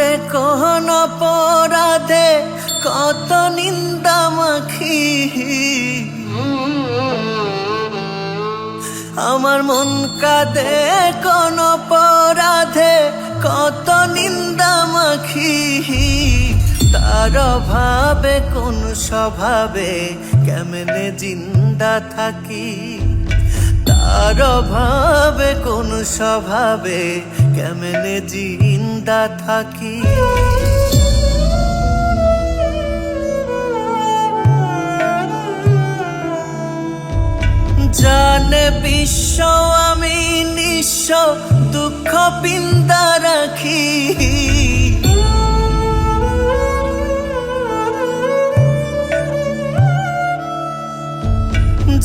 দে কোন অপরাধে কত নিন্দা মাখি, আমার মন কাঁদে কোন অপরাধে কত নিন্দা মাখি। তার অভাবে কোন স্বভাবে কেমনে জিন্দা থাকি, তার অভাবে কোন স্বভাবে কেমনে জিন্দা থাকি। জানে বিশ্ব আমি নিঃস্ব দুঃখ পিন্দা রাখি,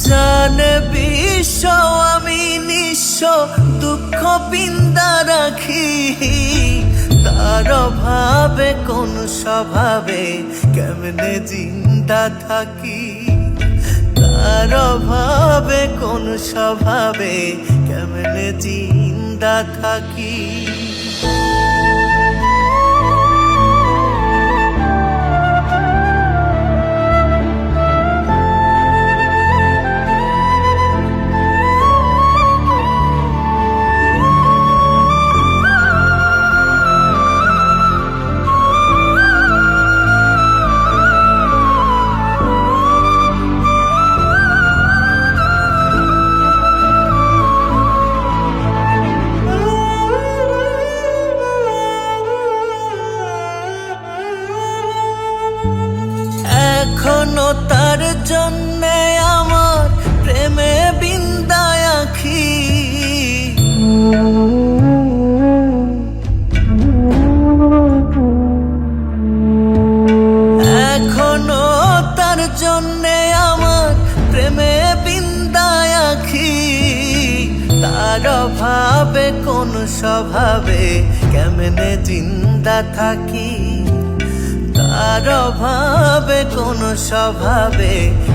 জানে বিশ্ব আমি নিঃস্ব দুঃখ পিন্দা রাখি। তার অভাবে কোন স্বভাবে কেমনে জিন্দা থাকি, তার অভাবে কোন স্বভাবে কেমনে জিন্দা থাকি। এখনো তার জন্যে আমার প্রেমে বিন্দায় আঁখি, এখনো তার জন্যে আমার প্রেমে বিন্দায় আঁখি। তার অভাবে কোন স্বভাবে কেমনে জিন্দা থাকি, তার অভাবে কোন স্বভাবে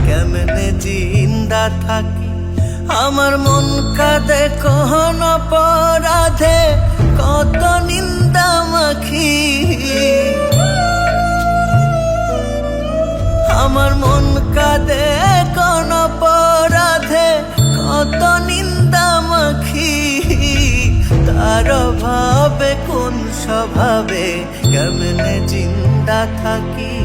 কেমনে জিন্দা থাকি। আমার মন কাঁদে কোন অপরাধে কত নিন্দা মাখি, আমার মন কাঁদে কোন অপরাধে কত নিন্দা মাখি। তার অভাবে কোন স্বভাবে কেমনে জিন্দা থাকি,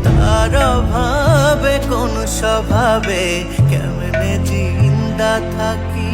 তার অভাবে কোন স্বভাবে কেমনে জিন্দা থাকি।